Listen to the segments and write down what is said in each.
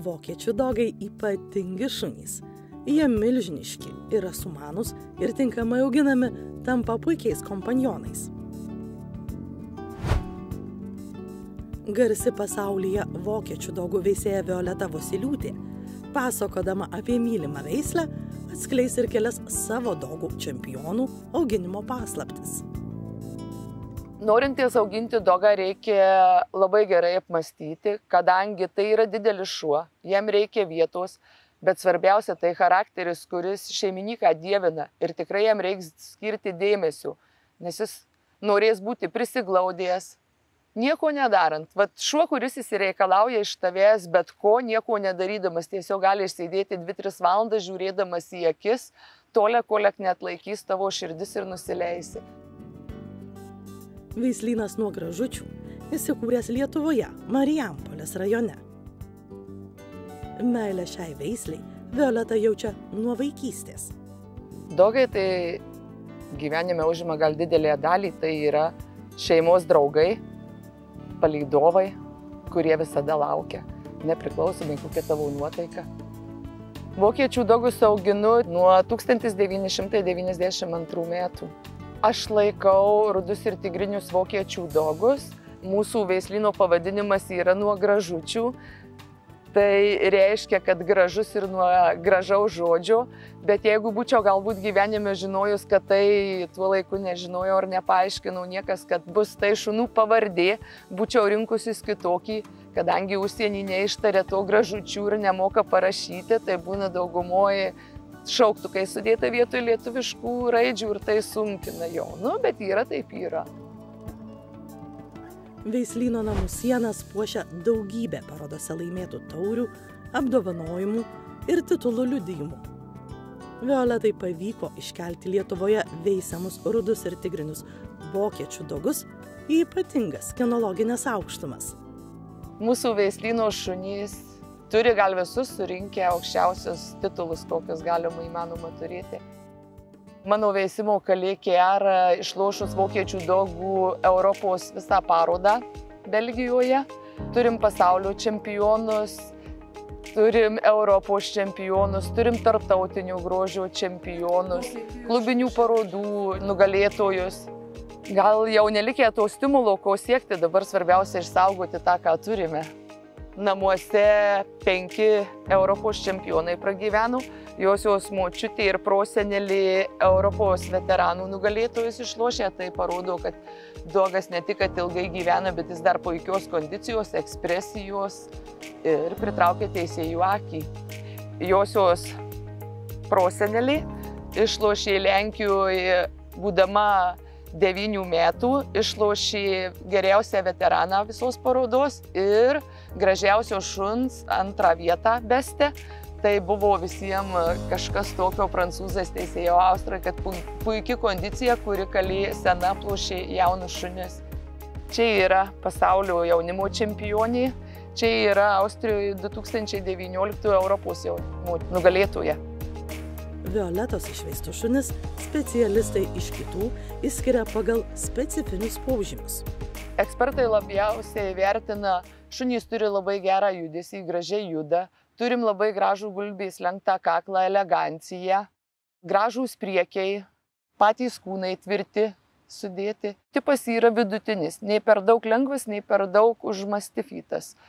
Vokiečių dogai ypatingi šunys. Jie milžiniški, yra sumanūs ir tinkamai auginami, tampa puikiais kompanionais. Garsi pasaulyje vokiečių dogų veisėja Violeta Vosyliūtė, pasakodama apie mylimą veislę, atskleis ir kelias savo dogų čempionų auginimo paslaptis. Norinties auginti dogą reikia labai gerai apmąstyti, kadangi tai yra didelis šuo, jam reikia vietos, bet svarbiausia tai charakteris, kuris šeimininką dievina ir tikrai jam reiks skirti dėmesio, nes jis norės būti prisiglaudėjęs, nieko nedarant. Vat šuo, kuris įsireikalauja iš tavęs, bet ko, nieko nedarydamas, tiesiog gali išsėdėti 2-3 valandas žiūrėdamas į akis, tolė, kolek net laikys tavo širdis ir nusileisi. Veislynas nuo Gražučių įsikūręs Lietuvoje, Marijampolės rajone. Meilę šiai veisliai Violeta jaučia nuo vaikystės. Dogai tai gyvenime užima gal didelę dalį, tai yra šeimos draugai, palydovai, kurie visada laukia, nepriklausomai kokia tavo nuotaika. Vokiečių dogus auginu nuo 1992 metų. Aš laikau rudus ir tigrinius vokiečių dogus. Mūsų veislyno pavadinimas yra nuo Gražučių. Tai reiškia, kad gražus ir nuo gražaus žodžio. Bet jeigu būčiau galbūt gyvenime žinojus, kad tai tuo laiku nežinojau ar nepaaiškinau niekas, kad bus tai šunų pavardė, būčiau rinkusis kitokį, kadangi užsienį neištarė to Gražučių ir nemoka parašyti, tai būna daugumoje šauktukai sudėta vietoj lietuviškų raidžių ir tai sunkina jo. Nu, bet yra taip yra. Veislyno namų sienas puošia daugybė parodose laimėtų taurių, apdovanojimų ir titulų liudijimų. Violetai pavyko iškelti Lietuvoje veisiamus rudus ir tigrinius vokiečių dogus į ypatingas kinologinės aukštumas. Mūsų veislyno šunys turi gal visus surinkę aukščiausius titulus, kokius galima įmanoma turėti. Mano veisimo kalė Kiara išlošus vokiečių dogų Europos visą parodą Belgijoje. Turim pasaulio čempionus, turim Europos čempionus, turim tarptautinių grožio čempionus, klubinių parodų nugalėtojus. Gal jau nelikė to stimulo, ko siekti, dabar svarbiausia išsaugoti tą, ką turime. Namuose 5 Europos čempionai pragyveno, josios močiutė ir prosenelė Europos veteranų nugalėtojus išlošė, tai parodo, kad dogas ne tik ilgai gyvena, bet jis dar puikios kondicijos, ekspresijos ir pritraukia teisėjų akį. Josios prosenelė išlošė Lenkijoje, būdama 9 metų, išlošė geriausią veteraną visos parodos ir gražiausio šuns 2 vietą beste. Tai buvo visiems kažkas tokio, prancūzas teisėjo Austrai, kad puikia kondicija, kuri kalė sena plošė jaunus šunis. Čia yra pasaulio jaunimo čempionė, čia yra Austrijoje 2019 Europos jaunimo nugalėtoja. Violetos išveistų šunis specialistai iš kitų išskiria pagal specifinius požymius. Ekspertai labiausiai vertina, šunys turi labai gerą judesį, gražiai juda, turim labai gražų gulbės lenktą kaklą, eleganciją, gražūs priekiai, patys kūnai tvirti, sudėti. Tipas yra vidutinis, nei per daug lengvas, nei per daug užmastifitas,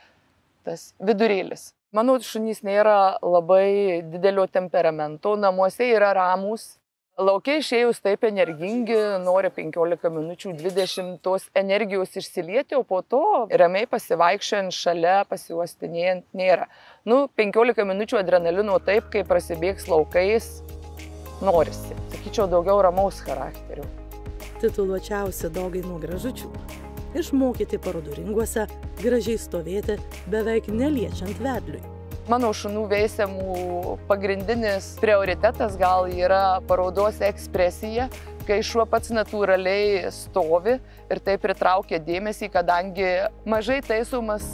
tas vidurėlis. Mano šunys nėra labai didelio temperamento, namuose yra ramūs. Laukia išėjus taip energingi, nori 15 minučių, 20 tos energijos išsilieti, o po to ramiai pasivaikščiant šalia, pasiuostinėjant nėra. 15 minučių adrenalino taip, kai prasibėgs laukais, norisi. Sakyčiau, daugiau ramaus charakterio. Tituluočiausi dogai nuo Gražučių. Išmokyti parodų ringuose, gražiai stovėti, beveik neliečiant vedliui. Mano šunų veisiamų pagrindinis prioritetas gal yra parodos ekspresija, kai šuo pats natūraliai stovi ir tai pritraukia dėmesį, kadangi mažai taisomas,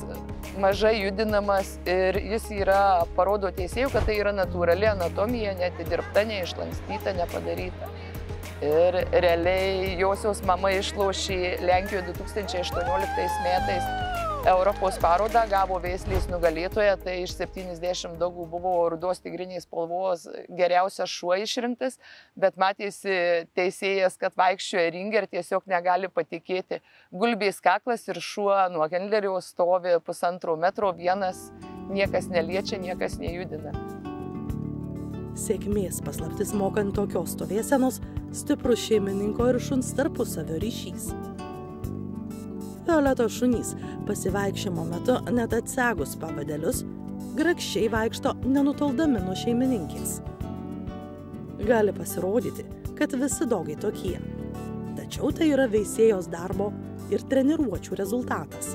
mažai judinamas ir jis yra, parodo teisėjų, kad tai yra natūrali anatomija, neatidirbta, neišlankstyta, nepadaryta. Ir realiai josios mama išlošė Lenkijoje 2018 metais Europos parodą gavo veislės nugalėtoja, tai iš 70 dogų buvo rudos tigrinės spalvos geriausias šuo išrinktas, bet matėsi teisėjas, kad vaikščioja ringe ir tiesiog negali patikėti. Gulbės kaklas ir šuo nuo hendlerio stovi 1,5 metro vienas, niekas neliečia, niekas nejudina. Sėkmės paslaptis mokant tokios stovėsenos stiprus šeimininko ir šuns tarpusavio ryšys. Violetos šunys pasivaikščiojimo metu net atsegus pavadėlius grakščiai vaikšto nenutoldami nuo šeimininkės. Gali pasirodyti, kad visi dogai tokie, tačiau tai yra veisėjos darbo ir treniruočių rezultatas.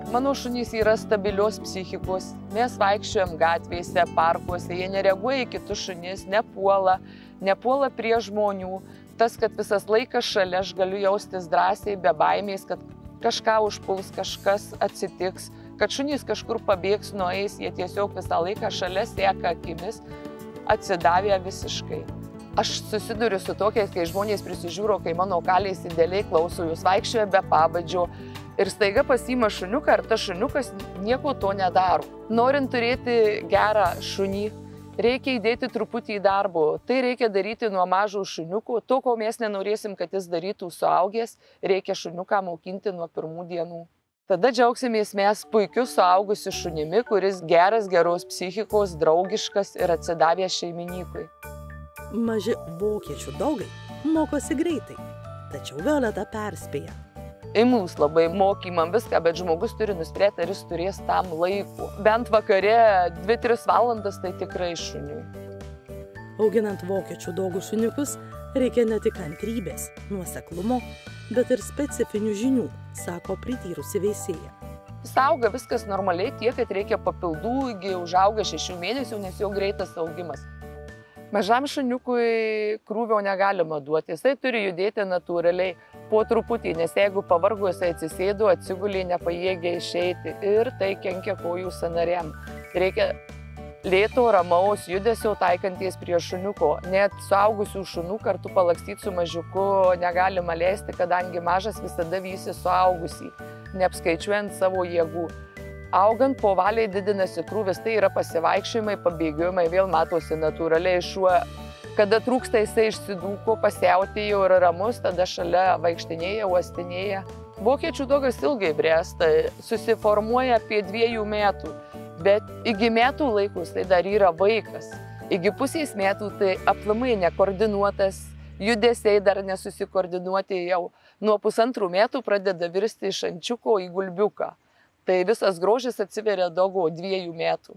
Mano šunys yra stabilios psichikos, mes vaikščiojam gatvėse, parkuose, jie nereaguoja į kitus šunis, nepuola prie žmonių. Tas, kad visas laikas šalia, aš galiu jaustis drąsiai, be baimės, kad kažką užpuls, kažkas atsitiks, kad šunys kažkur pabėgs, nueis, jie tiesiog visą laiką šalia seka akimis, atsidavę visiškai. Aš susiduriu su tokiais, kai žmonės prisižiūro, kai mano kaliais idealiai klauso, jūs vaikščioja be pavadžio ir staiga pasiima šuniuką ir tas šuniukas nieko to nedaro. Norint turėti gerą šunį, reikia įdėti truputį į darbo. Tai reikia daryti nuo mažų šuniukų. To, ko mes nenorėsim, kad jis darytų suaugęs, reikia šuniuką mokinti nuo pirmų dienų. Tada džiaugsimės mes puikiu suaugusiu šunimi, kuris geras, geros psichikos, draugiškas ir atsidavęs šeimininkui. Maži vokiečių dogai mokosi greitai, tačiau Violeta perspėja. Imlus labai mokymam viską, bet žmogus turi nuspręsti, ar jis turės tam laiko. Bent vakare 2-3 valandas tai tikrai šuniui. Auginant vokiečių dogų šuniukus reikia ne tik kantrybės, nuoseklumo, bet ir specifinių žinių, sako prityrusi veisėja. Jis auga viskas normaliai, tiek, kad reikia papildų, iki užauga 6 mėnesių, nes jau greitas augimas. Mažam šuniukui krūvio negalima duoti, jisai turi judėti natūraliai po truputį, nes jeigu pavargo, jisai atsisėdo, atsigulė, nepajėgia išeiti ir tai kenkia kojų sąnariam. Reikia lėto, ramaus judesio taikanties prie šuniuko. Net suaugusių šunų kartu palakstyti su mažiuku negalima leisti, kadangi mažas visada vysi suaugusį, neapskaičiuojant savo jėgų. Augant po valiai didinasi krūvis, tai yra pasivaikščiojimai, pabėgiojimai, vėl matosi natūraliai šuo. Kada trūksta, jisai išsidūko, pasiautėjo ir ramus, tada šalia vaikštinėja, uostinėja. Vokiečių dogas ilgai bręsta, susiformuoja apie 2 metų, bet iki metų laikus tai dar yra vaikas. Iki pusės metų tai aplamai nekoordinuotas, judesiai dar nesusikoordinuoti, jau nuo 1,5 metų pradeda virsti iš ančiuko į gulbiuką. Tai visas grožis atsiveria dogo 2 metų.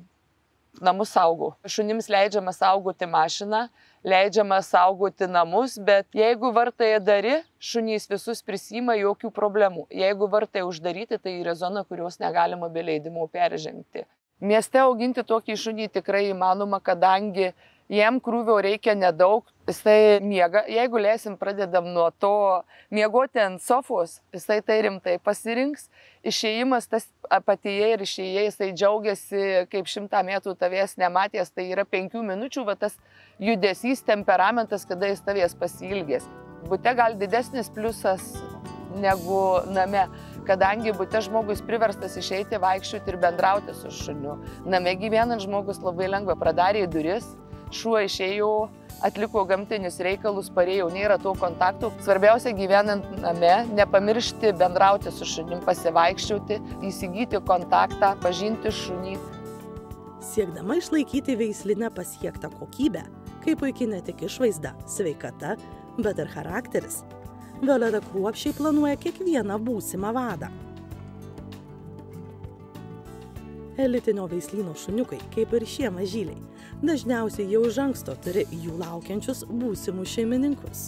Namus saugo. Šunims leidžiama saugoti mašiną, leidžiama saugoti namus, bet jeigu vartai dari, šunys visus prisima, jokių problemų. Jeigu vartai uždaryti, tai yra zona, kurios negalima be leidimo peržengti. Mieste auginti tokį šunį tikrai įmanoma, kadangi jam krūvio reikia nedaug, jisai miega. Jeigu leisim, pradedam nuo to miegoti ant sofos, jisai tai rimtai pasirinks. Išėjimas tas apatyje ir išėjai, jisai džiaugiasi, kaip 100 metų tavęs nematęs, tai yra 5 minučių, va tas judesys, temperamentas, kada jis tavęs pasiilgės. Bute gal didesnis pliusas negu name, kadangi bute žmogus priverstas išeiti, vaikščioti ir bendrauti su šuniu. Name gyvenant žmogus labai lengva pradarė duris, šuo išėjo, atliko gamtinius reikalus, parėjo, nėra to kontaktų. Svarbiausia gyvenant name, nepamiršti bendrauti su šunim, pasivaikščioti, įsigyti kontaktą, pažinti šunį. Siekdama išlaikyti veislinę pasiektą kokybę, kaip puikiai ne tik išvaizda, sveikata, bet ir charakteris, Violeta kruopščiai planuoja kiekvieną būsimą vadą. Elitinio veislyno šuniukai, kaip ir šie mažyliai, dažniausiai jau iš anksto turi jų laukiančius būsimus šeimininkus.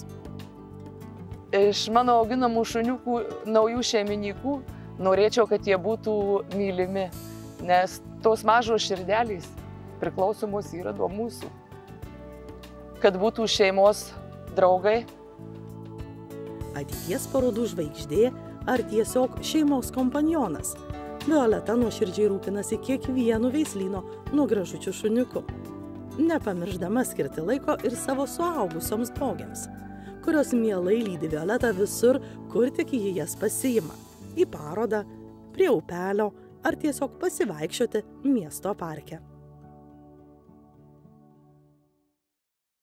Iš mano auginamų šuniukų naujų šeimininkų norėčiau, kad jie būtų mylimi, nes tos mažos širdelės priklausomos yra nuo mūsų. Kad būtų šeimos draugai. Ateities parodų žvaigždė ar tiesiog šeimos kompanionas, Violeta nuoširdžiai rūpinasi kiekvienu veislyno nugražučiu šuniuku, nepamirždama skirti laiko ir savo suaugusioms dogėms, kurios mielai lydi Violetą visur, kur tik ji jas pasiima – į parodą, prie upelio ar tiesiog pasivaikščioti miesto parke.